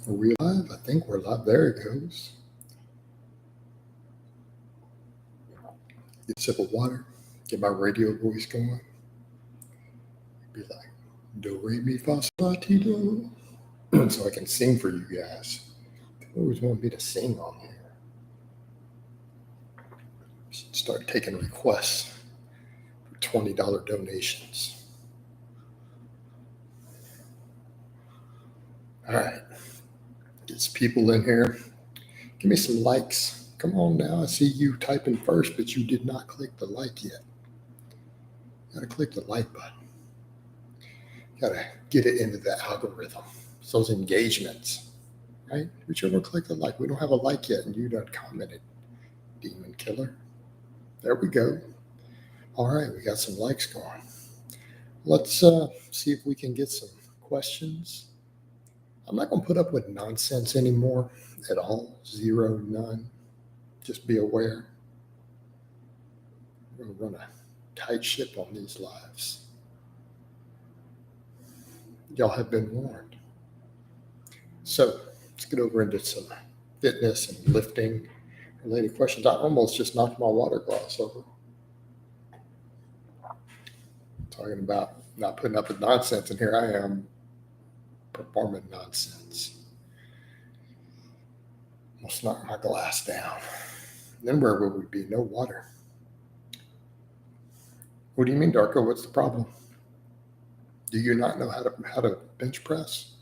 Are we live? I think we're live. There it goes. Get a sip of water. Get my radio voice going. Be like, do, re, mi, fa, sol, ti, do. So I can sing for you guys. People always want me to sing on here. Should start taking requests for $20 donations. All right. Get some people in here. Give me some likes. Come on now. I see you typing first, but you did not click the like yet. You gotta click the like button. You gotta get it into the algorithm. It's those engagements, right? Whichever click the like. We don't have a like yet, and you done commented. Demon killer. There we go. All right, we got some likes going. Let's see if we can get some questions. I'm not going to put up with nonsense anymore at all. Zero, none. Just be aware. We're going to run a tight ship on these lives. Y'all have been warned. So let's get over into some fitness and lifting related questions. I almost just knocked my water glass over. Talking about not putting up with nonsense, and here I am performing nonsense. Almost knocked my glass down. Then where would we be? No water. What do you mean, Darko? What's the problem? Do you not know how to bench press?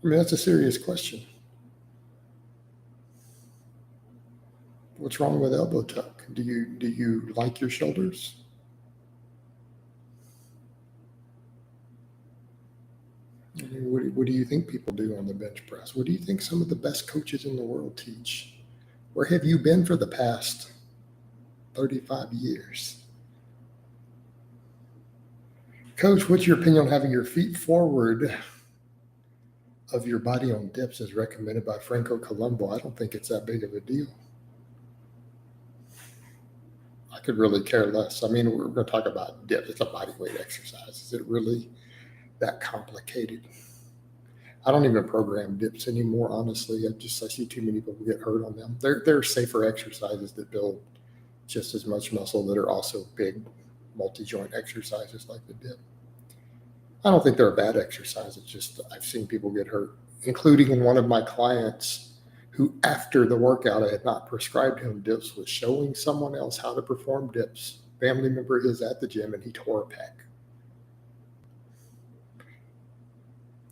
I mean, that's a serious question. What's wrong with elbow tuck? Do you like your shoulders? I mean, what do you think people do on the bench press? What do you think some of the best coaches in the world teach? Where have you been for the past 35 years? Coach, what's your opinion on having your feet forward of your body on dips as recommended by Franco Colombo? I don't think it's that big of a deal. I could really care less. I mean, we're going to talk about dips. It's a body weight exercise. Is it really that complicated? I don't even program dips anymore, honestly. I see too many people get hurt on them. There are safer exercises that build just as much muscle that are also big multi-joint exercises like the dip. I don't think they're a bad exercise. It's just I've seen people get hurt, including one of my clients who, after the workout, I had not prescribed him dips, was showing someone else how to perform dips. Family member is at the gym, and he tore a pec.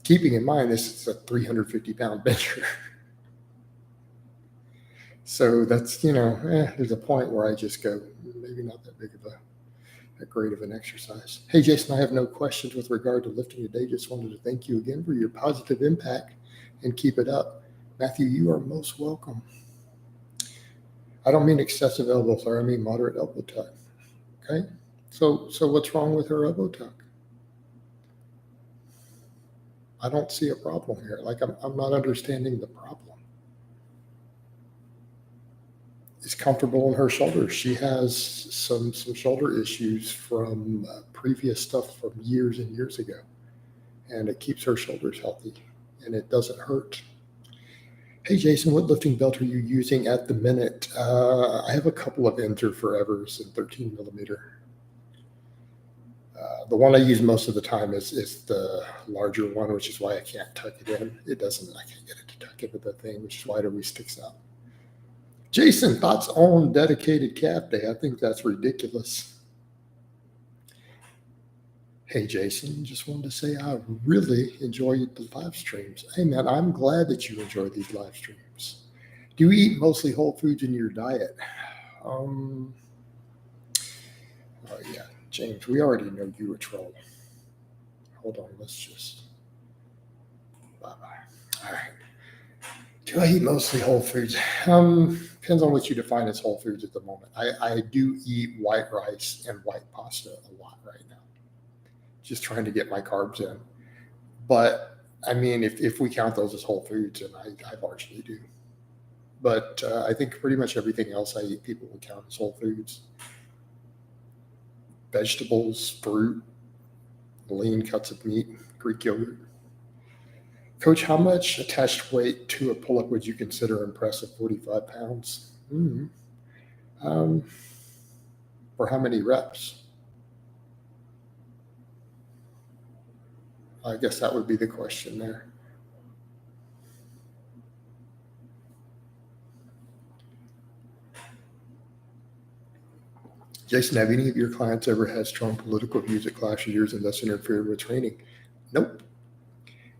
Keeping in mind, this is a 350-pound bencher. So that's, there's a point where I just go, maybe not that big of that great of an exercise. Hey, Jason, I have no questions with regard to lifting today. Just wanted to thank you again for your positive impact and keep it up. Matthew, you are most welcome. I don't mean excessive elbow flare. I mean moderate elbow tuck. Okay? So what's wrong with her elbow tuck? I don't see a problem here. Like, I'm not understanding the problem. It's comfortable in her shoulders. She has some shoulder issues from previous stuff from years and years ago. And it keeps her shoulders healthy. And it doesn't hurt. Hey, Jason, what lifting belt are you using at the minute? I have a couple of Enter Forevers in 13 millimeter. The one I use most of the time is the larger one, which is why I can't tuck it in. I can't get it to tuck into the thing, which is why it always sticks out. Jason, thoughts on dedicated calf day? I think that's ridiculous. Hey, Jason, just wanted to say I really enjoyed the live streams. Hey, man, I'm glad that you enjoy these live streams. Do you eat mostly whole foods in your diet? Oh, yeah. James, we already know you a troll. Hold on, let's just... Bye-bye. All right. Do I eat mostly whole foods? Depends on what you define as whole foods at the moment. I do eat white rice and white pasta a lot right now. Just trying to get my carbs in. But, I mean, if we count those as whole foods, and I largely do. But I think pretty much everything else I eat, people would count as whole foods. Vegetables, fruit, lean cuts of meat, Greek yogurt. Coach, how much attached weight to a pull-up would you consider impressive? 45 pounds. For how many reps? I guess that would be the question there. Jason, have any of your clients ever had strong political views that clash with yours and thus interfered with training? Nope.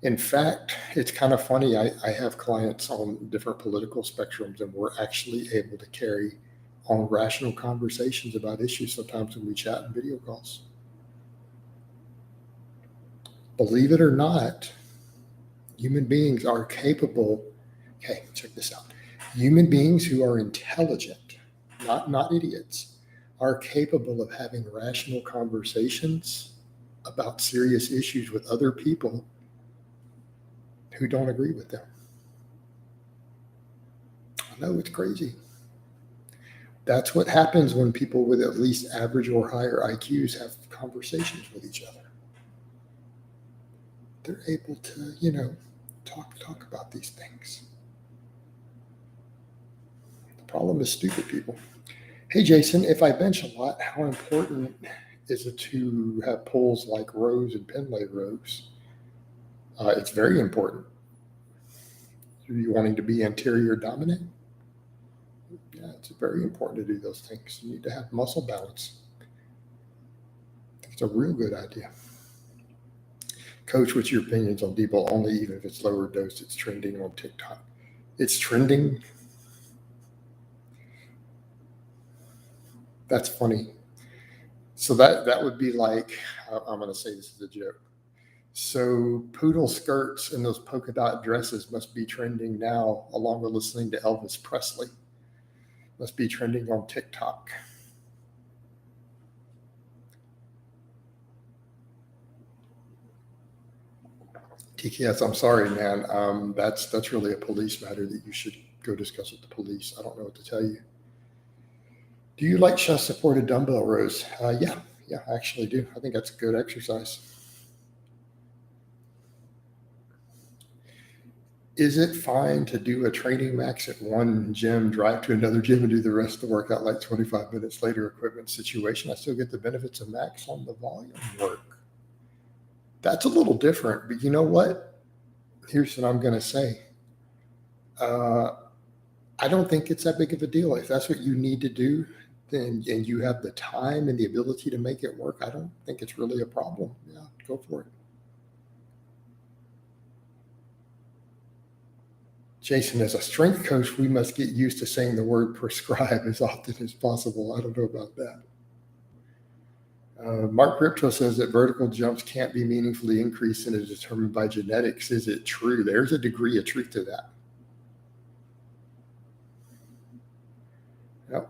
In fact, it's kind of funny. I have clients on different political spectrums, and we're actually able to carry on rational conversations about issues sometimes when we chat in video calls. Believe it or not, human beings are capable. Okay, check this out. Human beings who are intelligent, not idiots, are capable of having rational conversations about serious issues with other people who don't agree with them. I know, it's crazy. That's what happens when people with at least average or higher IQs have conversations with each other. They're able to, talk about these things. The problem is stupid people. Hey, Jason, if I bench a lot, how important is it to have pulls like rows and Pendlay rows? It's very important. Are you wanting to be anterior dominant? Yeah, it's very important to do those things. You need to have muscle balance. I think it's a real good idea. Coach, what's your opinions on depot only, even if it's lower dose? It's trending on TikTok. It's trending. That's funny. So that would be like, I'm going to say this is a joke. So poodle skirts and those polka dot dresses must be trending now, along with listening to Elvis Presley. Must be trending on TikTok. TKS, I'm sorry, man. That's really a police matter that you should go discuss with the police. I don't know what to tell you. Do you like chest supported dumbbell rows? Yeah, I actually do. I think that's a good exercise. Is it fine to do a training max at one gym, drive to another gym, and do the rest of the workout like 25 minutes later, equipment situation? I still get the benefits of max on the volume work. That's a little different, but you know what? Here's what I'm going to say. I don't think it's that big of a deal. If that's what you need to do, then and you have the time and the ability to make it work, I don't think it's really a problem. Yeah, go for it. Jason, as a strength coach, we must get used to saying the word prescribe as often as possible. I don't know about that. Mark Ripto says that vertical jumps can't be meaningfully increased and is determined by genetics. Is it true? There's a degree of truth to that. Yep.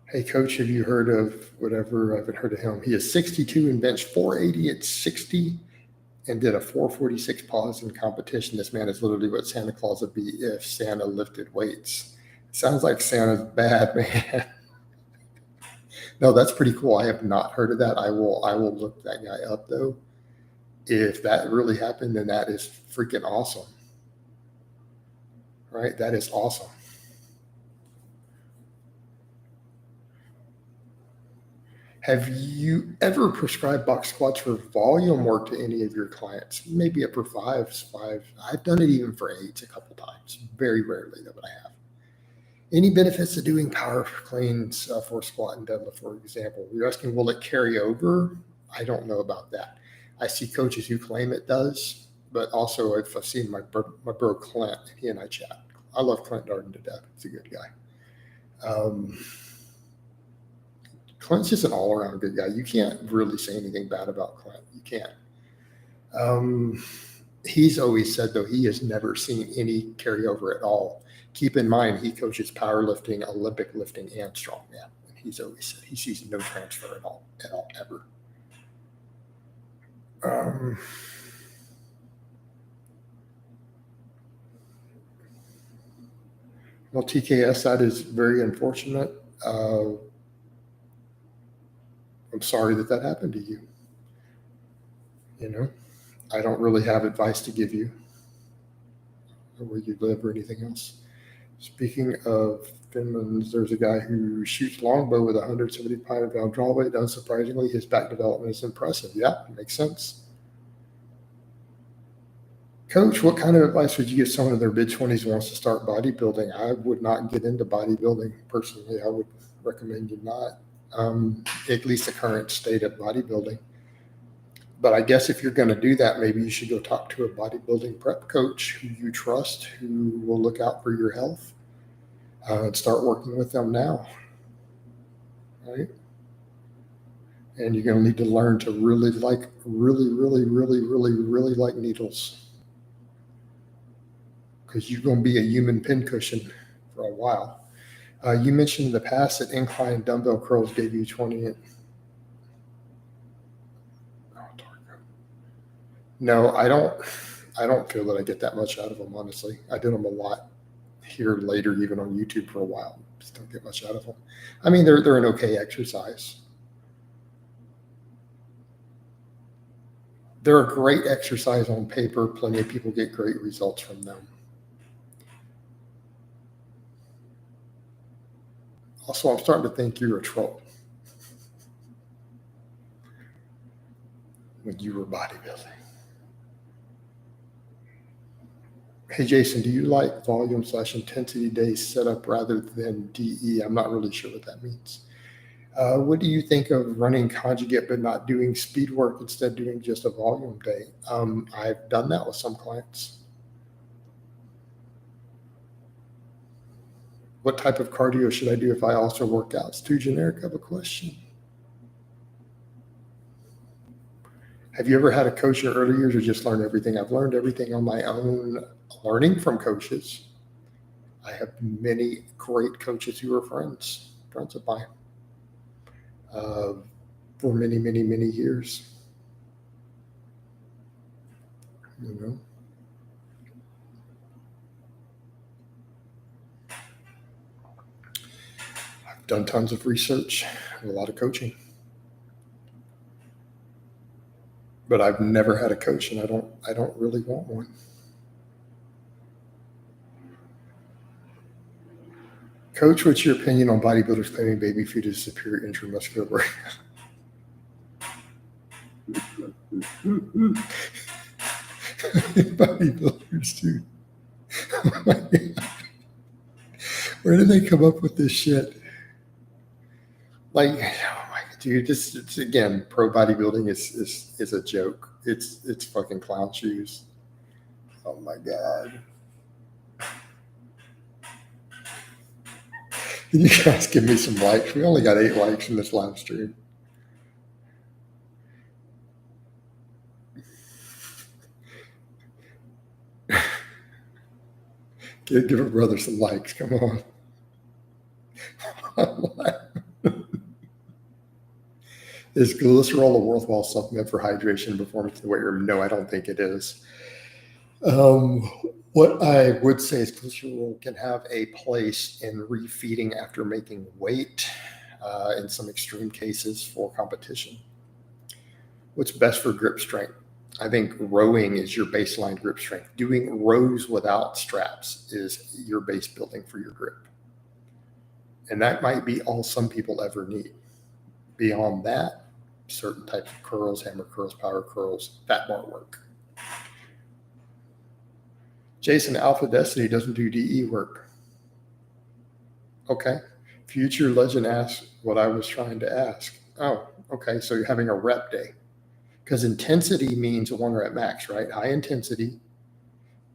Hey, coach, have you heard of whatever? I haven't heard of him. He is 62 and benched 480 at 60 and did a 446 pause in competition. This man is literally what Santa Claus would be if Santa lifted weights. Sounds like Santa's bad, man. No, that's pretty cool. I have not heard of that. I will look that guy up though. If that really happened, then that is freaking awesome. Right? That is awesome. Have you ever prescribed box squats for volume work to any of your clients? Maybe up for fives. I've done it even for eights a couple times. Very rarely though, but I have. Any benefits to doing power cleans for squat and deadlift, for example? You're asking, will it carry over? I don't know about that. I see coaches who claim it does, but also I've seen my bro Clint, he and I chat. I love Clint Darden to death. He's a good guy. Clint's just an all-around good guy. You can't really say anything bad about Clint. You can't. He's always said, though, he has never seen any carryover at all. Keep in mind, he coaches powerlifting, Olympic lifting, and strongman. And he's always said he sees no transfer at all, ever. Well, TKS, that is very unfortunate. I'm sorry that happened to you. You know, I don't really have advice to give you or where you live or anything else. Speaking of Finlands, there's a guy who shoots longbow with a 175-pound draw weight. Unsurprisingly, his back development is impressive. Yeah, makes sense. Coach, what kind of advice would you give someone in their mid-20s who wants to start bodybuilding? I would not get into bodybuilding personally. I would recommend you not, at least the current state of bodybuilding. But I guess if you're going to do that, maybe you should go talk to a bodybuilding prep coach who you trust, who will look out for your health, and start working with them now, right? And you're going to need to learn to really like needles, because you're going to be a human pincushion for a while. You mentioned in the past that incline dumbbell curls gave you 20. No, I don't feel that I get that much out of them, honestly. I did them a lot here later, even on YouTube for a while. Just don't get much out of them. I mean, they're an okay exercise. They're a great exercise on paper. Plenty of people get great results from them. Also, I'm starting to think you're a troll when you were bodybuilding. Hey, Jason, do you like volume/intensity days setup rather than DE? I'm not really sure what that means. What do you think of running conjugate but not doing speed work, instead doing just a volume day? I've done that with some clients. What type of cardio should I do if I also work out? It's too generic of a question. Have you ever had a coach in your early years or just learned everything? I've learned everything on my own, learning from coaches. I have many great coaches who are friends of mine for many, many, many years. You know? I've done tons of research and a lot of coaching. But I've never had a coach, and I don't really want one. Coach, what's your opinion on bodybuilders claiming baby food is superior intramuscular work? Bodybuilders, dude. Oh my God. Where did they come up with this shit? Like, oh my God, dude, it's again, pro bodybuilding is a joke. It's fucking clown shoes. Oh my God. Can you guys give me some likes? We only got 8 likes in this live stream. Give a brother some likes. Come on. Is glycerol a worthwhile supplement for hydration and performance in the weight room? No, I don't think it is. What I would say is glycerol can have a place in refeeding after making weight in some extreme cases for competition. What's best for grip strength? I think rowing is your baseline grip strength. Doing rows without straps is your base building for your grip. And that might be all some people ever need. Beyond that, certain types of curls, hammer curls, power curls, fat bar work. Jason, Alpha Destiny doesn't do DE work. Okay. Future Legend asked what I was trying to ask. Oh, okay. So you're having a rep day. Because intensity means 1 rep max, right? High intensity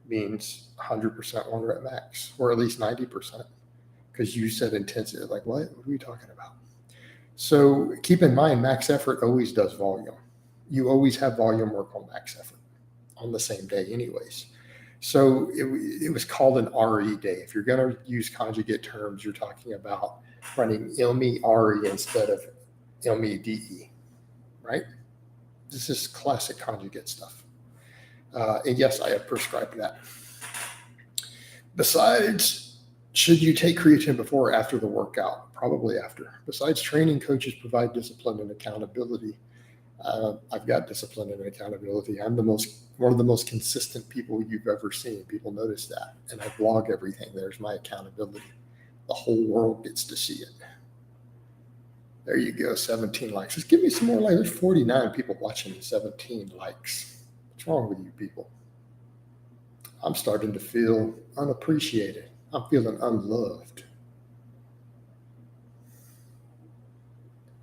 means 100% 1 rep max, or at least 90%. Because you said intensity. Like, what? What are we talking about? So keep in mind, max effort always does volume. You always have volume work on max effort on the same day anyways. So it was called an RE day. If you're going to use conjugate terms, you're talking about running ILMI RE instead of ILMI DE, right? This is classic conjugate stuff. And yes, I have prescribed that. Besides Should you take creatine before or after the workout? Probably after. Besides training, coaches provide discipline and accountability. I've got discipline and accountability. I'm one of the most consistent people you've ever seen. People notice that. And I blog everything. There's my accountability. The whole world gets to see it. There you go, 17 likes. Just give me some more likes. There's 49 people watching, 17 likes. What's wrong with you people? I'm starting to feel unappreciated. I'm feeling unloved.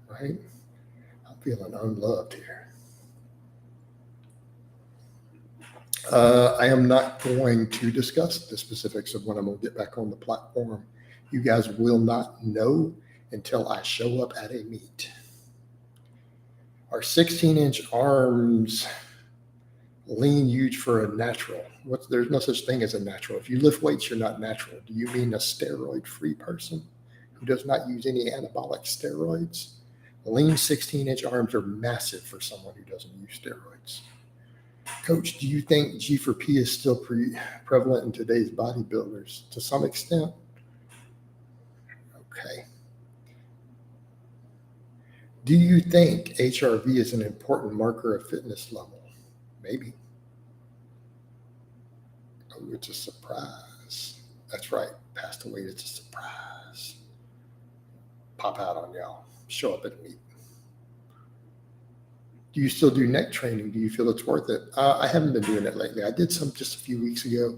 Right? I'm feeling unloved here. I am not going to discuss the specifics of when I'm going to get back on the platform. You guys will not know until I show up at a meet. Are 16-inch arms lean huge for a natural? There's no such thing as a natural. If you lift weights, you're not natural. Do you mean a steroid-free person who does not use any anabolic steroids? Lean 16-inch arms are massive for someone who doesn't use steroids. Coach, do you think G4P is still prevalent in today's bodybuilders? To some extent. Okay. Do you think HRV is an important marker of fitness level? Maybe. Oh, it's a surprise. That's right. Passed away. It's a surprise. Pop out on y'all. Show up at a meet. Do you still do neck training? Do you feel it's worth it? I haven't been doing it lately. I did some just a few weeks ago.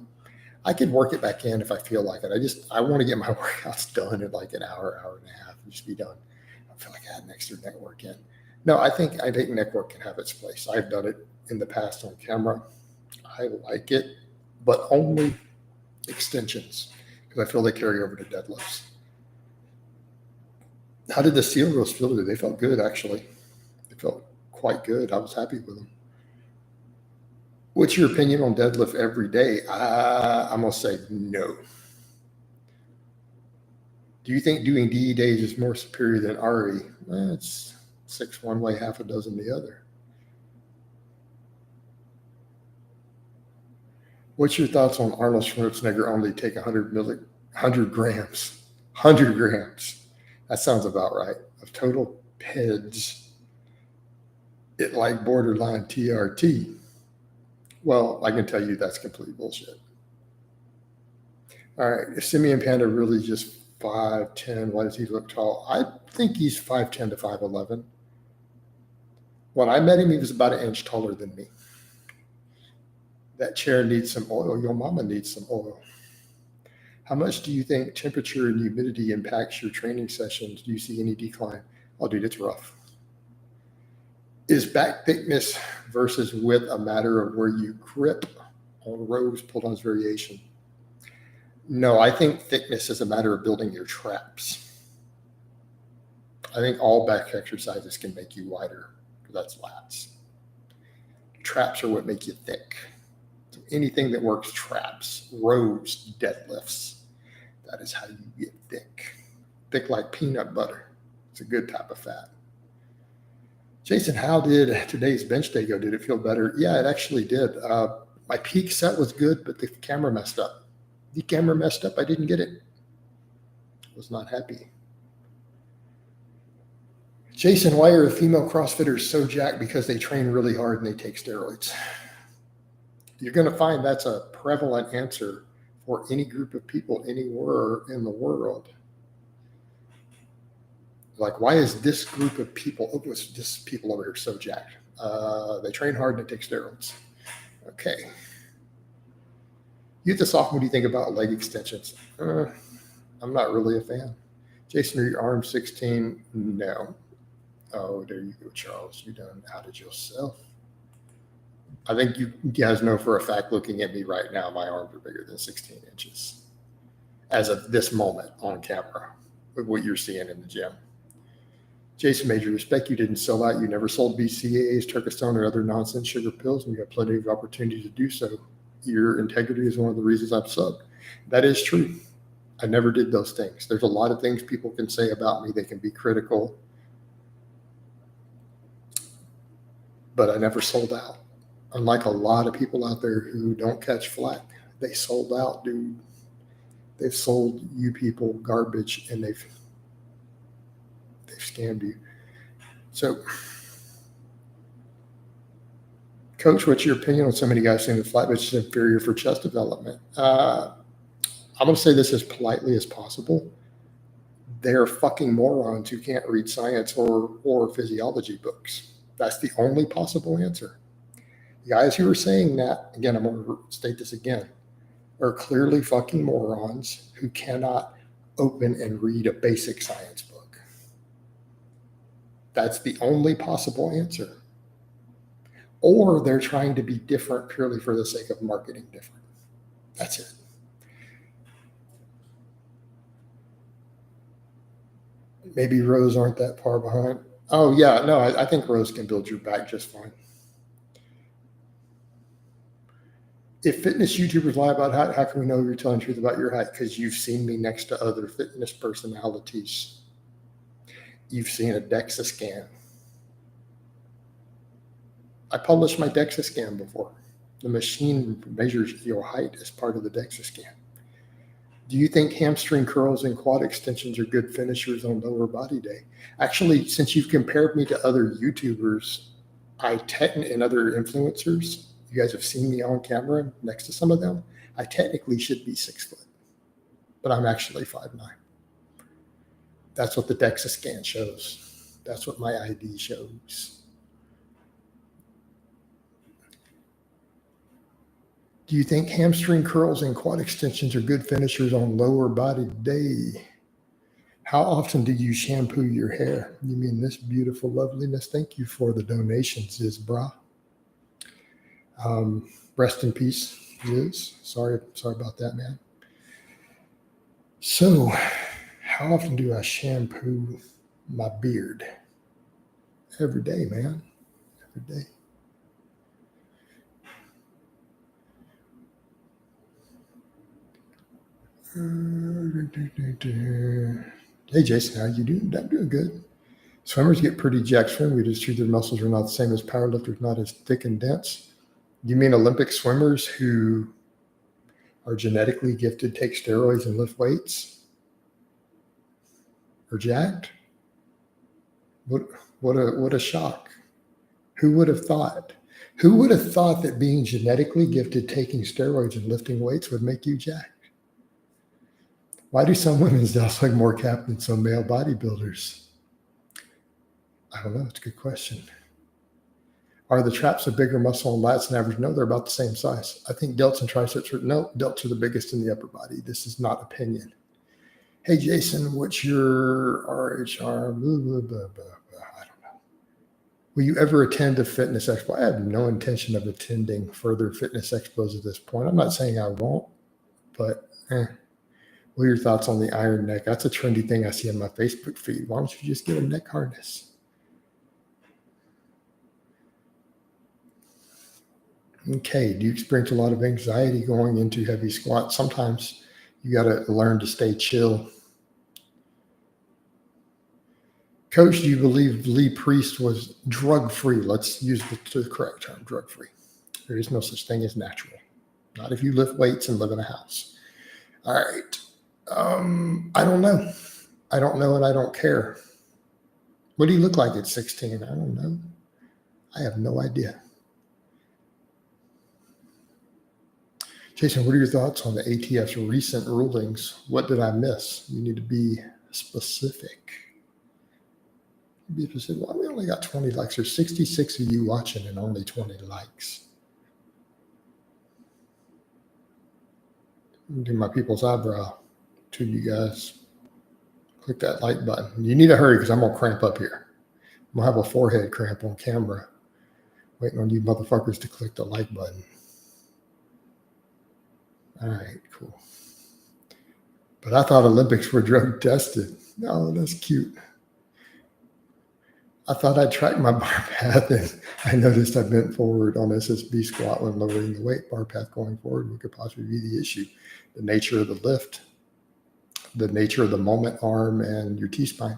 I could work it back in if I feel like it. I want to get my workouts done in like an hour, hour and a half, and just be done. I feel like I had an extra neck work in. No, I think neck work can have its place. I've done it in the past on camera. I like it, but only extensions because I feel they carry over to deadlifts. How did the seal rows feel today? They felt good, actually. They felt quite good. I was happy with them. What's your opinion on deadlift every day? I'm going to say no. Do you think doing DE days is more superior than RE? It's 6 one way, half a dozen the other. What's your thoughts on Arnold Schwarzenegger only take 100 grams? 100 grams. That sounds about right. Of total PEDs, it like borderline TRT. Well, I can tell you that's complete bullshit. All right. Is Simeon Panda really just 5'10"? Why does he look tall? I think he's 5'10" to 5'11". When I met him, he was about an inch taller than me. That chair needs some oil. Your mama needs some oil. How much do you think temperature and humidity impacts your training sessions? Do you see any decline? Oh, dude, it's rough. Is back thickness versus width a matter of where you grip on rows, pull-downs, variation? No, I think thickness is a matter of building your traps. I think all back exercises can make you wider. That's lats. Traps are what make you thick. So anything that works traps, rows, deadlifts, that is how you get thick. Thick like peanut butter. It's a good type of fat. Jason, how did today's bench day go? Did it feel better? Yeah, it actually did. My peak set was good, but the camera messed up. The camera messed up. I didn't get it. Was not happy. Jason, why are female CrossFitters so jacked? Because they train really hard and they take steroids. You're going to find that's a prevalent answer for any group of people anywhere in the world. Like, why is this group of people, this people over here so jacked? They train hard and they take steroids. Okay. Youth to sophomore, what do you think about leg extensions? I'm not really a fan. Jason, are your arms 16? No. Oh, there you go, Charles. You done outed yourself. I think you guys know for a fact, looking at me right now, my arms are bigger than 16 inches as of this moment on camera with what you're seeing in the gym. Jason, major respect. You didn't sell out. You never sold BCAAs, Turkestone, or other nonsense sugar pills, and you have plenty of opportunity to do so. Your integrity is one of the reasons I've subbed. That is true. I never did those things. There's a lot of things people can say about me. They can be critical, but I never sold out. Unlike a lot of people out there who don't catch flack, they sold out, dude. They've sold you people garbage, and they've scammed you. So, Coach, what's your opinion on so many guys saying the flat bench is inferior for chest development? I'm going to say this as politely as possible. They're fucking morons who can't read science or physiology books. That's the only possible answer. The guys who are saying that, again, I'm going to state this again, are clearly fucking morons who cannot open and read a basic science book. That's the only possible answer. Or they're trying to be different purely for the sake of marketing different. That's it. Maybe rows aren't that far behind. Oh, yeah. No, I think rows can build your back just fine. If fitness YouTubers lie about height, how can we know you're telling the truth about your height? Because you've seen me next to other fitness personalities. You've seen a DEXA scan. I published my DEXA scan before. The machine measures your height as part of the DEXA scan. Do you think hamstring curls and quad extensions are good finishers on lower body day? Actually, since you've compared me to other YouTubers, and other influencers, you guys have seen me on camera next to some of them, I technically should be 6 foot, but I'm actually 5'9". That's what the DEXA scan shows. That's what my ID shows. Do you think hamstring curls and quad extensions are good finishers on lower body day? How often do you shampoo your hair? You mean this beautiful loveliness? Thank you for the donations, Bra. Rest in peace, Liz. Sorry about that, man. So, how often do I shampoo my beard? Every day, man. Every day. Hey, Jason, how you doing? I'm doing good. Swimmers get pretty jacked swimming. We just treat their muscles are not the same as powerlifters, not as thick and dense. You mean Olympic swimmers who are genetically gifted, take steroids and lift weights? Are jacked? What a shock. Who would have thought? Who would have thought that being genetically gifted, taking steroids and lifting weights would make you jacked? Why do some women's delts look more capped than some male bodybuilders? I don't know. It's a good question. Are the traps a bigger muscle and lats than average? No, they're about the same size. I think delts and triceps delts are the biggest in the upper body. This is not opinion. Hey, Jason, what's your RHR? Blah, blah, blah, blah. I don't know. Will you ever attend a fitness expo? I have no intention of attending further fitness expos at this point. I'm not saying I won't, but what are your thoughts on the iron neck? That's a trendy thing I see on my Facebook feed. Why don't you just get a neck harness? Okay, do you experience a lot of anxiety going into heavy squats? Sometimes you got to learn to stay chill. Coach, do you believe Lee Priest was drug-free? Let's use the correct term, drug-free. There is no such thing as natural. Not if you lift weights and live in a house. All right. I don't know. I don't know, and I don't care. What do you look like at 16? I don't know. I have no idea. Jason, what are your thoughts on the ATF's recent rulings? What did I miss? You need to be specific. Well, we only got 20 likes. There's 66 of you watching and only 20 likes. Do my people's eyebrow to you guys. Click that like button. You need to hurry because I'm going to cramp up here. I'm going to have a forehead cramp on camera waiting on you motherfuckers to click the like button. All right, cool. But I thought Olympics were drug tested. No, that's cute. I thought I'd track my bar path, and I noticed I bent forward on SSB squat when lowering the weight. Bar path going forward, what could possibly be the issue? The nature of the lift, the nature of the moment arm, and your T-spine.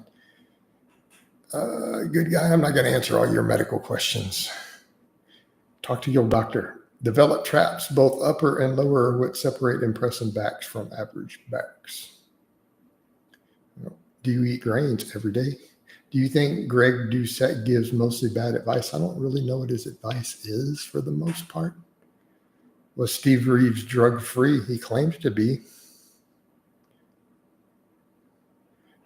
Good guy, I'm not going to answer all your medical questions. Talk to your doctor. Develop traps, both upper and lower, which separate impressive backs from average backs. Do you eat grains every day? Do you think Greg Doucette gives mostly bad advice? I don't really know what his advice is for the most part. Was Steve Reeves drug-free? He claims to be.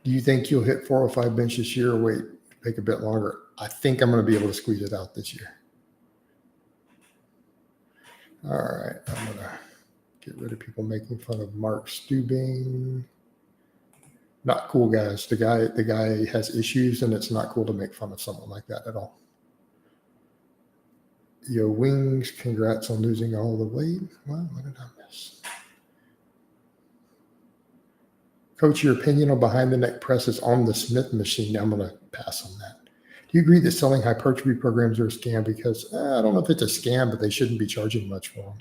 Do you think you'll hit 405 bench this year or wait, take a bit longer? I think I'm going to be able to squeeze it out this year. All right, I'm going to get rid of people making fun of Mark Stubing. Not cool, guys. The guy has issues, and it's not cool to make fun of someone like that at all. Yo, Wings, congrats on losing all the weight. Well, what did I miss? Coach, your opinion on behind the neck presses on the Smith machine. I'm going to pass on that. Do you agree that selling hypertrophy programs are a scam? Because I don't know if it's a scam, but they shouldn't be charging much for them.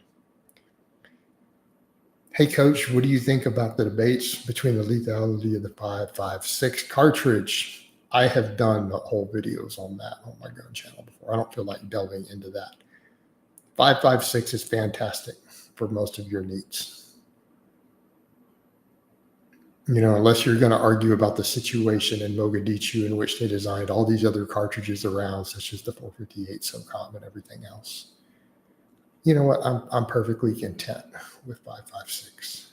Hey, Coach, what do you think about the debates between the lethality of the 5.56 cartridge? I have done whole videos on that on my gun channel before. I don't feel like delving into that. 5.56 is fantastic for most of your needs. Unless you're going to argue about the situation in Mogadishu in which they designed all these other cartridges around, such as the 458 SOCOM and everything else. You know what? I'm perfectly content with 5.56.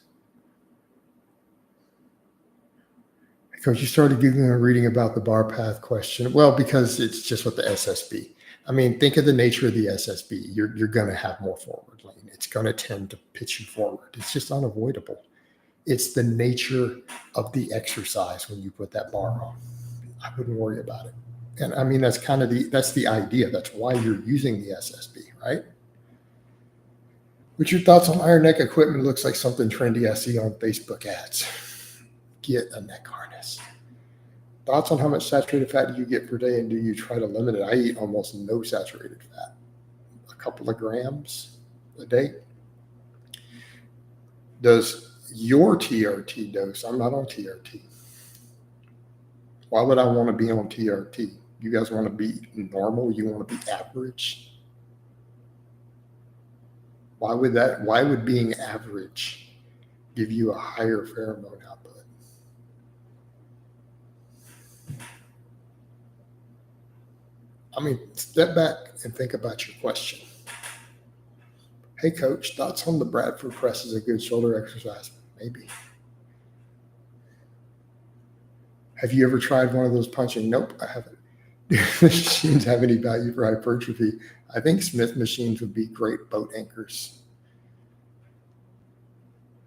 Because you started Googling and reading about the bar path question. Well, because it's just with the SSB. I mean, think of the nature of the SSB. You're going to have more forward lane. It's going to tend to pitch you forward. It's just unavoidable. It's the nature of the exercise when you put that bar on. I wouldn't worry about it. And I mean, that's the idea. That's why you're using the SSB, right? What's your thoughts on iron neck equipment? Looks like something trendy I see on Facebook ads. Get a neck harness. Thoughts on how much saturated fat do you get per day, and do you try to limit it? I eat almost no saturated fat, a couple of grams a day. Does your TRT dose? I'm not on TRT. Why would I want to be on TRT? You guys want to be normal? You want to be average? Why would being average give you a higher pheromone output? I mean, step back and think about your question. Hey, Coach, thoughts on the Bradford press as a good shoulder exercise? Maybe. Have you ever tried one of those punching? Nope, I haven't. Do machines have any value for hypertrophy? I think Smith machines would be great boat anchors.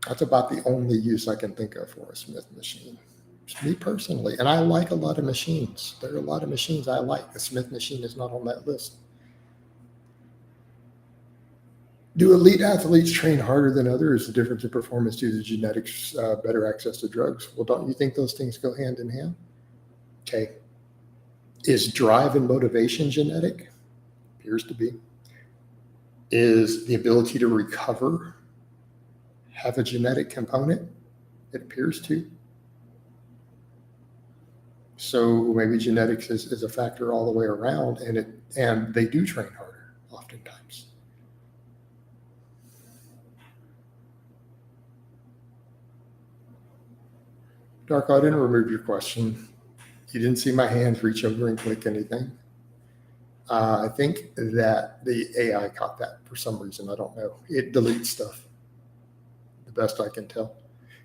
That's about the only use I can think of for a Smith machine. Just me personally. And I like a lot of machines. There are a lot of machines I like. The Smith machine is not on that list. Do elite athletes train harder than others? The difference in performance due to genetics, better access to drugs? Well, don't you think those things go hand in hand? Okay. Is drive and motivation genetic? Appears to be. Is the ability to recover have a genetic component? It appears to. So maybe genetics is a factor all the way around, and they do train harder oftentimes. Darko, I didn't remove your question. You didn't see my hands reach over and click anything. I think that the AI caught that for some reason. I don't know. It deletes stuff, the best I can tell.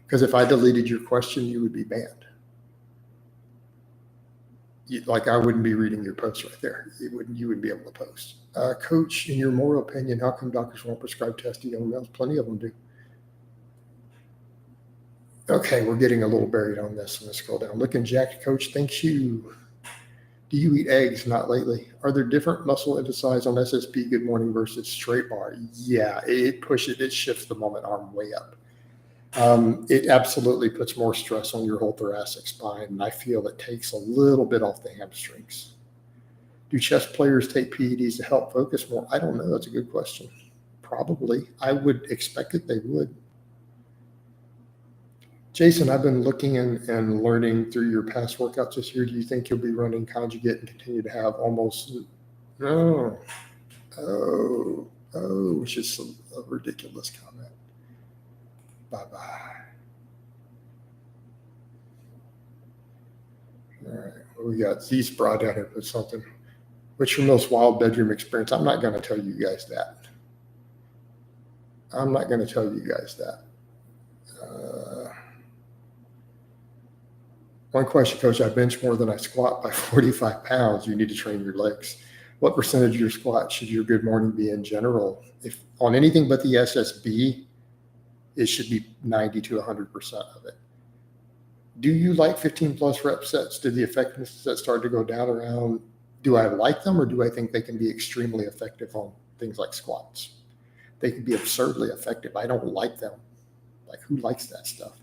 Because if I deleted your question, you would be banned. I wouldn't be reading your post right there. You wouldn't be able to post. Coach, in your moral opinion, how come doctors won't prescribe tests to young males? Plenty of them do. Okay, we're getting a little buried on this. I'm going to scroll down. Looking jacked, Coach. Thank you. Do you eat eggs? Not lately. Are there different muscle emphasize on SSB good morning versus straight bar? Yeah, it shifts the moment arm way up. It absolutely puts more stress on your whole thoracic spine, and I feel it takes a little bit off the hamstrings. Do chess players take PEDs to help focus more? I don't know. That's a good question. Probably. I would expect that they would. Jason, I've been looking and learning through your past workouts this year. Do you think you'll be running conjugate and continue to have almost Oh, it's just a ridiculous comment. Bye-bye. All right, what we got? Z's brought down here, put something. What's your most wild bedroom experience? I'm not going to tell you guys that. I'm not going to tell you guys that. One question, Coach. I bench more than I squat by 45 pounds. You need to train your legs. What percentage of your squat should your good morning be in general? If on anything but the SSB, it should be 90 to 100% of it. Do you like 15 plus rep sets? Did the effectiveness set start to go down around? Do I like them, or do I think they can be extremely effective on things like squats? They can be absurdly effective. I don't like them. Like, who likes that stuff?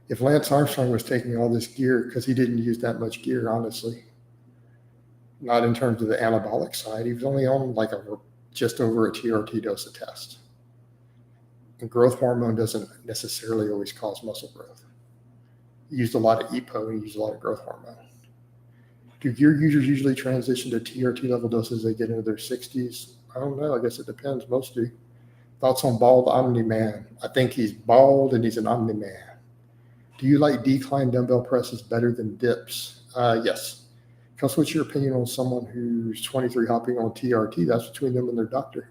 If Lance Armstrong was taking all this gear, because he didn't use that much gear, honestly, not in terms of the anabolic side, he was only on like just over a TRT dose of test. And growth hormone doesn't necessarily always cause muscle growth. He used a lot of EPO and he used a lot of growth hormone. Do gear users usually transition to TRT level doses as they get into their 60s? I don't know. I guess it depends. Most do. Thoughts on bald Omni-Man? I think he's bald and he's an Omni-Man. Do you like decline dumbbell presses better than dips? Yes. Because what's your opinion on someone who's 23 hopping on TRT? That's between them and their doctor.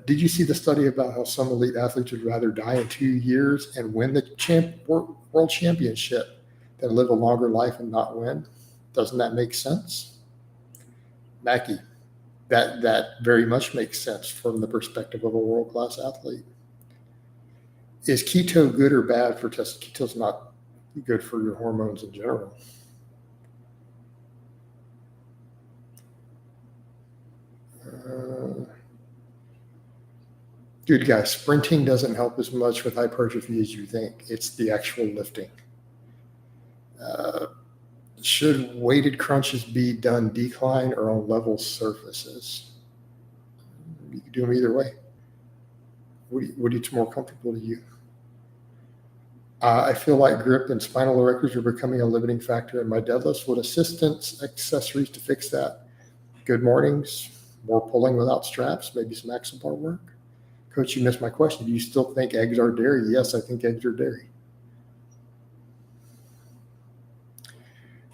Did you see the study about how some elite athletes would rather die in 2 years and win the world championship than live a longer life and not win? Doesn't that make sense? Mackie, that very much makes sense from the perspective of a world-class athlete. Is keto good or bad for test? Keto's not good for your hormones in general. Dude, guys, sprinting doesn't help as much with hypertrophy as you think. It's the actual lifting. Should weighted crunches be done decline or on level surfaces? You can do them either way. What is more comfortable to you? I feel like grip and spinal erectors are becoming a limiting factor in my deadlifts. Would assistance accessories to fix that? Good mornings, more pulling without straps, maybe some axle bar work. Coach, you missed my question. Do you still think eggs are dairy? Yes, I think eggs are dairy.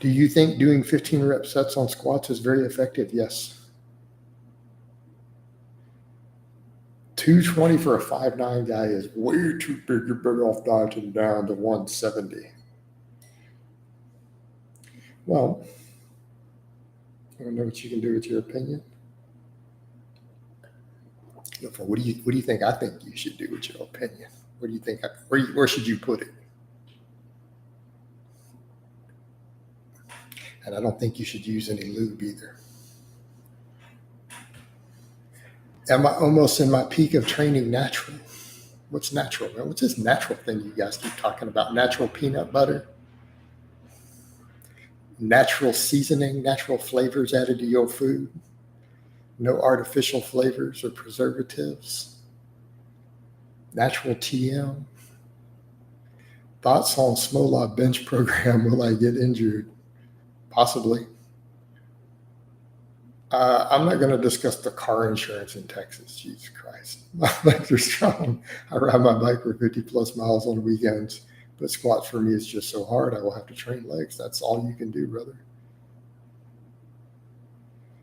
Do you think doing 15 rep sets on squats is very effective? Yes. 220 for a 5'9" guy is way too big. You're better off dieting down to 170. Well, I don't know what you can do with your opinion. What do you think I think you should do with your opinion? What do you think? Where should you put it? And I don't think you should use any lube either. Am I almost in my peak of training natural? What's natural, man? What's this natural thing you guys keep talking about? Natural peanut butter? Natural seasoning, natural flavors added to your food? No artificial flavors or preservatives? Natural TM? Thoughts on Smola bench program? Will I get injured? Possibly. I'm not going to discuss the car insurance in Texas. Jesus Christ. My legs are strong. I ride my bike for 50 plus miles on weekends, but squats for me is just so hard. I will have to train legs. That's all you can do, brother.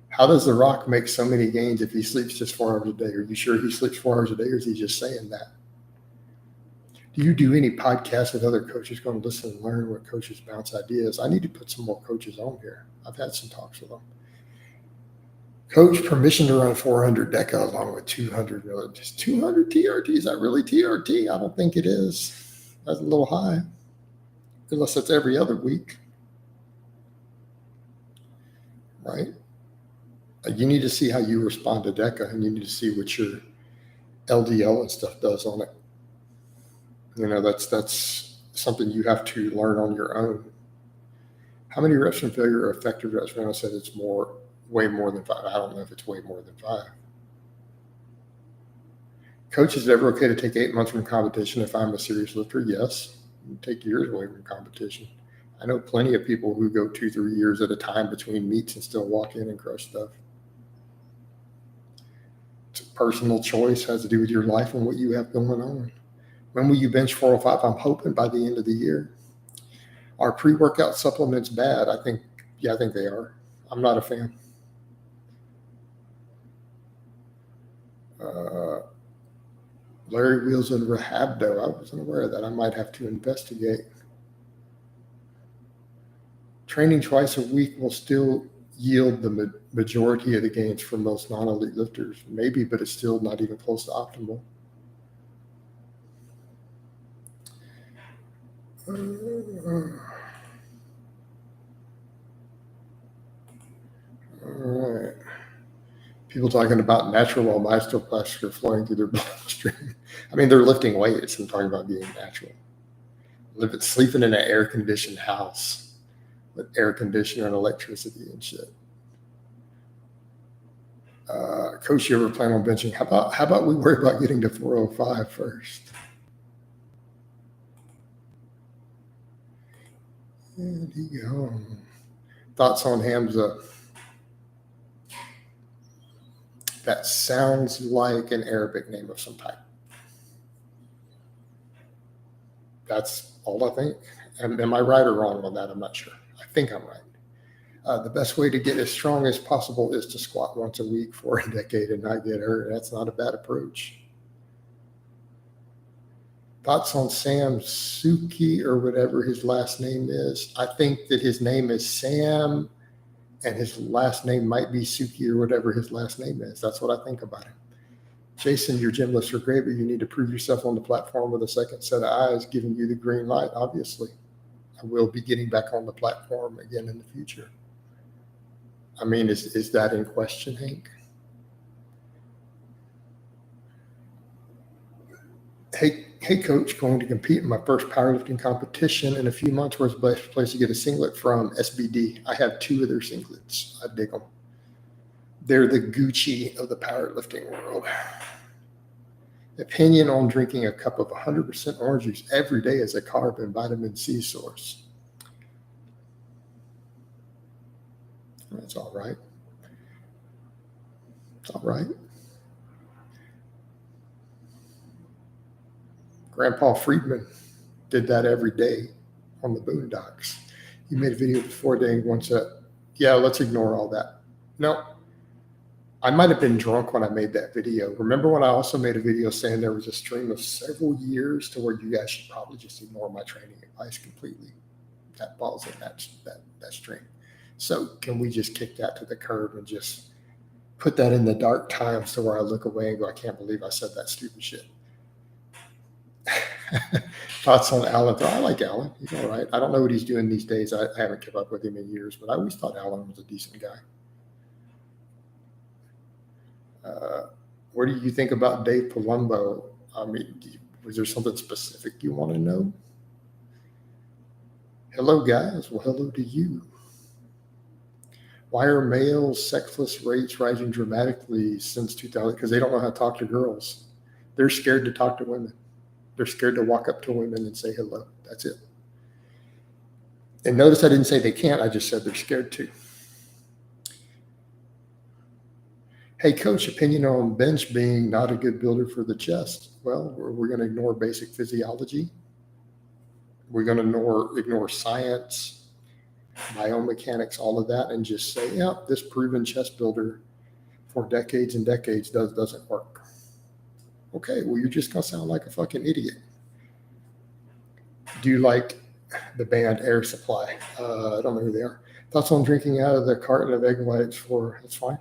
How does The Rock make so many gains if he sleeps just 4 hours a day? Are you sure he sleeps 4 hours a day, or is he just saying that? Do you do any podcasts with other coaches going to listen and learn what coaches bounce ideas? I need to put some more coaches on here. I've had some talks with them. Coach, permission to run 400 DECA along with 200. Just 200 TRT. Is that really TRT? I don't think it is. That's a little high. Unless it's every other week. Right? You need to see how you respond to DECA, and you need to see what your LDL and stuff does on it. That's something you have to learn on your own. How many reps from failure are effective reps? When I said it's way more than 5. I don't know if it's way more than 5. Coach, is it ever okay to take 8 months from competition if I'm a serious lifter? Yes. Take years away from competition. I know plenty of people who go 2-3 years at a time between meets and still walk in and crush stuff. It's a personal choice, has to do with your life and what you have going on. When will you bench 405? I'm hoping by the end of the year. Are pre-workout supplements bad? I think they are. I'm not a fan. Larry Wheels and Rahabdo. I wasn't aware of that. I might have to investigate. Training twice a week will still yield the majority of the gains for most non-elite lifters. Maybe, but it's still not even close to optimal. All right. People talking about natural while myostoplasts are flowing through their bloodstream. I mean, they're lifting weights and talking about being natural. Sleeping in an air-conditioned house with air conditioner and electricity and shit. Coach, you ever plan on benching? How about we worry about getting to 405 first? And he go. Thoughts on Hamza? That sounds like an Arabic name of some type. That's all I think. Am I right or wrong on that? I'm not sure. I think I'm right. The best way to get as strong as possible is to squat once a week for a decade and not get hurt. That's not a bad approach. Thoughts on Sam Suki or whatever his last name is? I think that his name is Sam and his last name might be Suki or whatever his last name is. That's what I think about him. Jason, your gym lifts are great, but you need to prove yourself on the platform with a second set of eyes giving you the green light, obviously. I will be getting back on the platform again in the future. I mean, is that in question, Hank? Hey, coach, going to compete in my first powerlifting competition in a few months. Where's the best place to get a singlet from? SBD. I have 2 of their singlets. I dig them. They're the Gucci of the powerlifting world. Opinion on drinking a cup of 100% orange juice every day as a carb and vitamin C source. That's all right. It's all right. Grandpa Friedman did that every day on the Boondocks. He made a video before day once yeah, let's ignore all that. No, I might have been drunk when I made that video. Remember when I also made a video saying there was a stream of several years to where you guys should probably just ignore my training advice completely? That falls in that stream. So can we just kick that to the curb and just put that in the dark times to where I look away and go, I can't believe I said that stupid shit. Thoughts on Alan? I like Alan. He's all right. I don't know what he's doing these days. I haven't kept up with him in years, but I always thought Alan was a decent guy. What do you think about Dave Palumbo? I mean, was there something specific you want to know? Hello, guys. Well, hello to you. Why are males' sexless rates rising dramatically since 2000? Because they don't know how to talk to girls. They're scared to talk to women. They're scared to walk up to women and say hello. That's it. And notice I didn't say they can't. I just said they're scared to. Hey, coach, opinion on bench being not a good builder for the chest? Well, we're going to ignore basic physiology. We're going to ignore science, biomechanics, all of that, and just say, yeah, this proven chest builder for decades and decades doesn't work. Okay, well, you're just going to sound like a fucking idiot. Do you like the band Air Supply? I don't know who they are. Thoughts on drinking out of the carton of egg whites that's fine.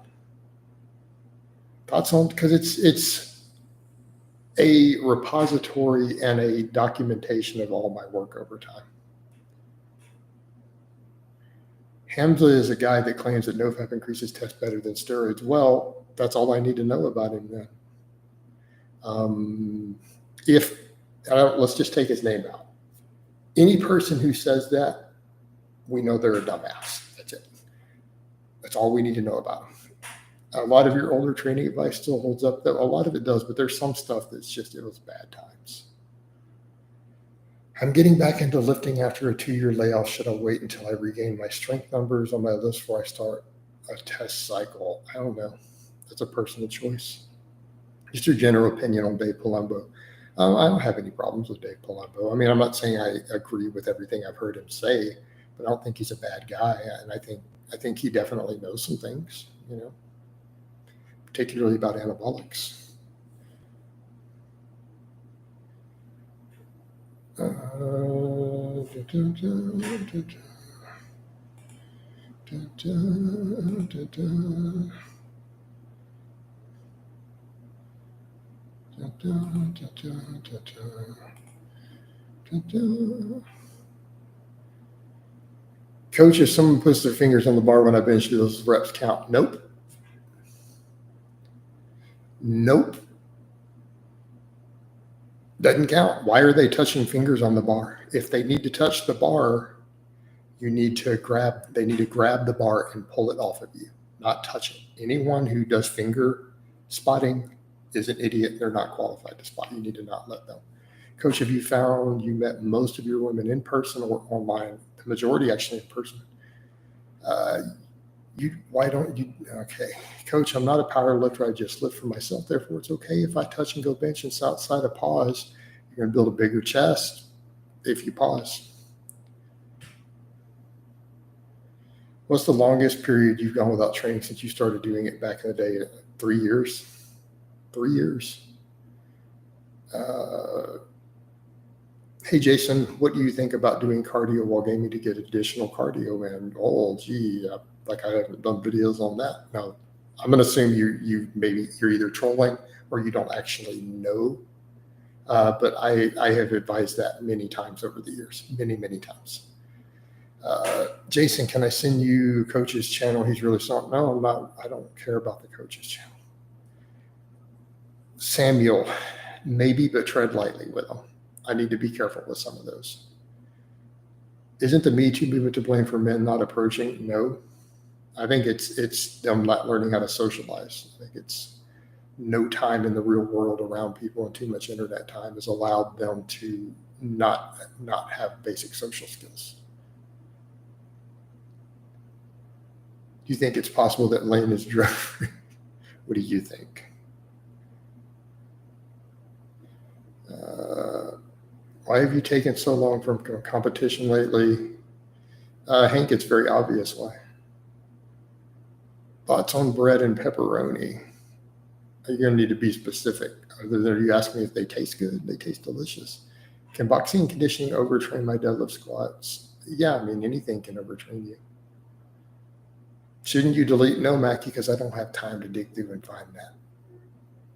Thoughts on, because it's a repository and a documentation of all my work over time. Hamza is a guy that claims that NoFap increases test better than steroids. Well, that's all I need to know about him then. Let's just take his name out. Any person who says that, we know they're a dumbass. That's it. That's all we need to know about him. A lot of your older training advice still holds up, though. A lot of it does, but there's some stuff that's just, it was bad times. I'm getting back into lifting after a 2-year layoff. Should I wait until I regain my strength numbers on my list before I start a test cycle? I don't know. That's a personal choice. Just your general opinion on Dave Palumbo. I don't have any problems with Dave Palumbo. I mean, I'm not saying I agree with everything I've heard him say, but I don't think he's a bad guy. And I think he definitely knows some things, particularly about anabolics. Coach, if someone puts their fingers on the bar when I bench, do those reps count? Nope. Doesn't count. Why are they touching fingers on the bar? If they need to touch the bar, they need to grab the bar and pull it off of you, not touch it. Anyone who does finger spotting is an idiot. They're not qualified to spot. You need to not let them. Coach, have you found you met most of your women in person or online? The majority actually in person. Why don't you? Okay, Coach, I'm not a power lifter. I just lift for myself. Therefore, it's okay if I touch and go bench and outside of pause. You're going to build a bigger chest if you pause. What's the longest period you've gone without training since you started doing it back in the day? 3 years. 3 years. Hey, Jason, what do you think about doing cardio while gaming to get additional cardio in? Oh, gee, I haven't done videos on that. Now, I'm going to assume you're either trolling or you don't actually know. But I have advised that many times over the years, many, many times. Jason, can I send you Coach's channel? He's really smart. No, I'm not. I don't care about the Coach's channel. Samuel, maybe, but tread lightly with them. I need to be careful with some of those. Isn't the Me Too movement to blame for men not approaching? No. I think it's them not learning how to socialize. I think it's no time in the real world around people and too much internet time has allowed them to not have basic social skills. Do you think it's possible that Lane is drunk? What do you think? Why have you taken so long from competition lately? Hank, it's very obvious why. Thoughts on bread and pepperoni? You're going to need to be specific. Other than you ask me if they taste good, they taste delicious. Can boxing and conditioning overtrain my deadlift squats? Yeah, I mean, anything can overtrain you. Shouldn't you delete? No, Mackie, because I don't have time to dig through and find that.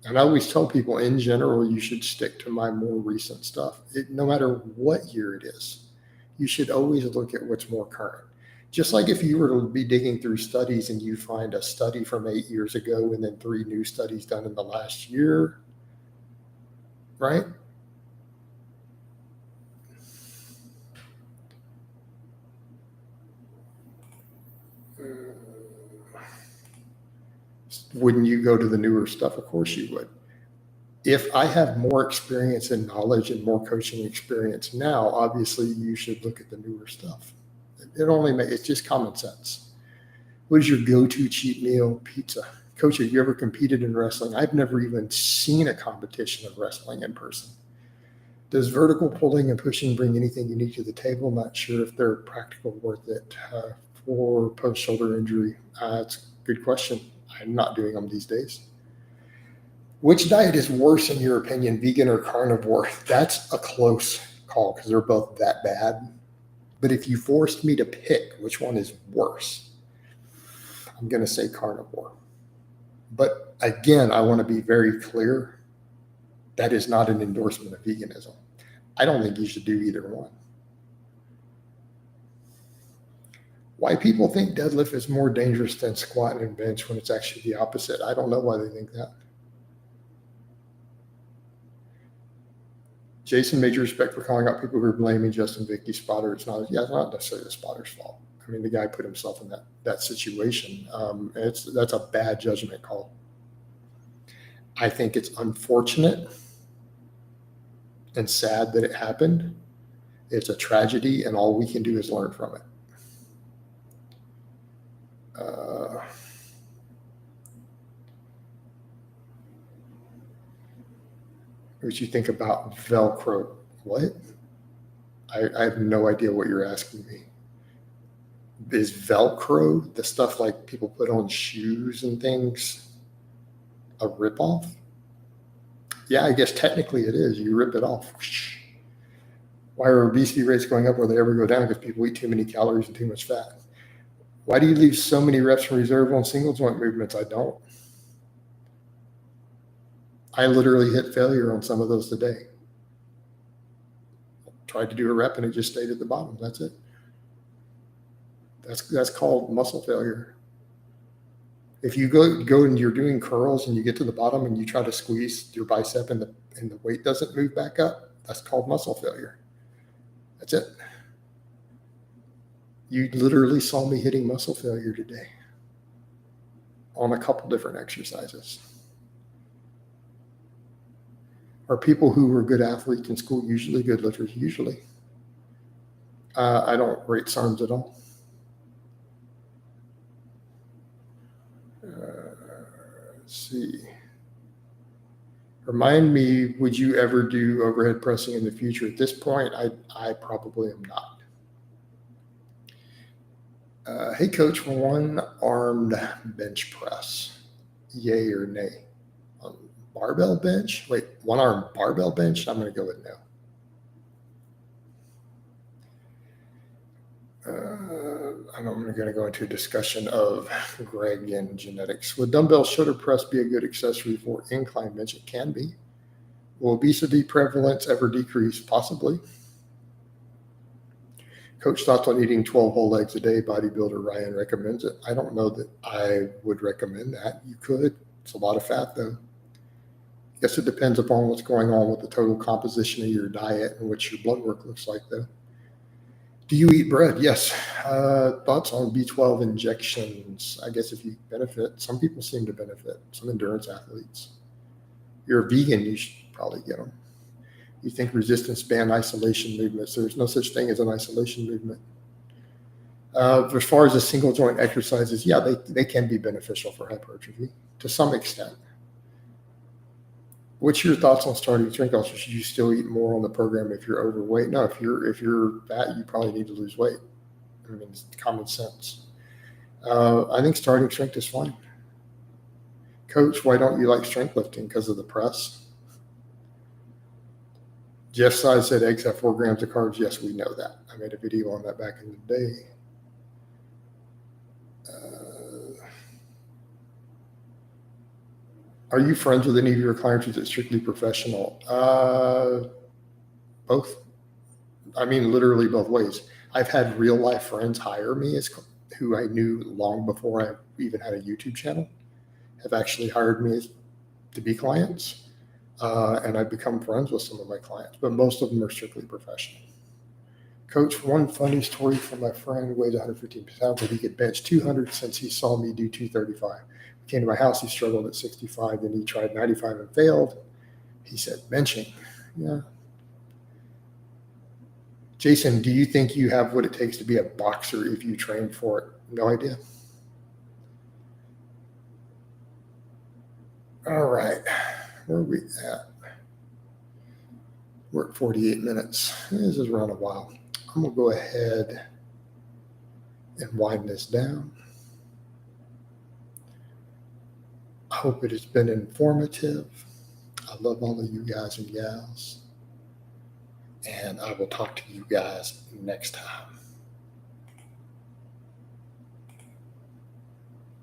And I always tell people, in general, you should stick to my more recent stuff. No matter what year it is, you should always look at what's more current. Just like if you were to be digging through studies and you find a study from 8 years ago and then 3 new studies done in the last year, right? Wouldn't you go to the newer stuff? Of course you would. If I have more experience and knowledge and more coaching experience now, obviously you should look at the newer stuff. It's just common sense. What is your go-to cheat meal? Pizza. Coach, have you ever competed in wrestling? I've never even seen a competition of wrestling in person. Does vertical pulling and pushing bring anything unique to the table? Not sure if they're practical worth it for post-shoulder injury. It's a good question. I'm not doing them these days. Which diet is worse in your opinion, vegan or carnivore? That's a close call because they're both that bad. But if you forced me to pick which one is worse, I'm going to say carnivore. But again, I want to be very clear. That is not an endorsement of veganism. I don't think you should do either one. Why people think deadlift is more dangerous than squat and bench when it's actually the opposite. I don't know why they think that. Jason, major respect for calling out people who are blaming Justin Vicky's spotter. It's not necessarily the spotter's fault. I mean, the guy put himself in that situation. That's a bad judgment call. I think it's unfortunate and sad that it happened. It's a tragedy, and all we can do is learn from it. What you think about Velcro? What? I have no idea what you're asking me. Is Velcro, the stuff like people put on shoes and things, a ripoff? Yeah, I guess technically it is. You rip it off. Why are obesity rates going up? Will they ever go down? Because people eat too many calories and too much fat. Why do you leave so many reps in reserve on single joint movements? I don't. I literally hit failure on some of those today. Tried to do a rep and it just stayed at the bottom. That's it. That's called muscle failure. If you go and you're doing curls and you get to the bottom and you try to squeeze your bicep and the weight doesn't move back up, that's called muscle failure. That's it. You literally saw me hitting muscle failure today on a couple different exercises. Are people who were good athletes in school usually good lifters? Usually. I don't rate SARMs at all. Let's see. Remind me, would you ever do overhead pressing in the future? At this point, I probably am not. Hey, coach, one-armed bench press, yay or nay? Barbell bench? Wait, one-arm barbell bench? I'm going to go with no. I'm going to go into a discussion of Greg and genetics. Would dumbbell shoulder press be a good accessory for incline bench? It can be. Will obesity prevalence ever decrease? Possibly. Coach thoughts on eating 12 whole legs a day. Bodybuilder Ryan recommends it. I don't know that I would recommend that. You could. It's a lot of fat, though. I guess it depends upon what's going on with the total composition of your diet and what your blood work looks like, though. Do you eat bread? Yes. Thoughts on B12 injections? I guess if you benefit, some people seem to benefit, some endurance athletes. You're a vegan, you should probably get them. You think resistance band isolation movements? There's no such thing as an isolation movement. As far as the single joint exercises, yeah, they can be beneficial for hypertrophy to some extent. What's your thoughts on starting strength culture? Should you still eat more on the program if you're overweight? No, if you're fat, you probably need to lose weight. I mean, it's common sense. I think starting strength is fine. Coach, why don't you like strength lifting? Because of the press. Jeff Size said eggs have 4 grams of carbs. Yes, we know that. I made a video on that back in the day. Are you friends with any of your clients? Is it strictly professional? Both. I mean, literally both ways. I've had real life friends hire me who I knew long before I even had a YouTube channel, have actually hired me to be clients. And I've become friends with some of my clients, but most of them are strictly professional. Coach, one funny story from my friend who weighs 115 pounds, but he could bench 200 since he saw me do 235. He came to my house, he struggled at 65, then he tried 95 and failed. He said, benching. Yeah. Jason, do you think you have what it takes to be a boxer if you train for it? No idea. All right. Where are we at? We're at 48 minutes. This is around a while. I'm going to go ahead and wind this down. I hope it has been informative. I love all of you guys and gals. And I will talk to you guys next time.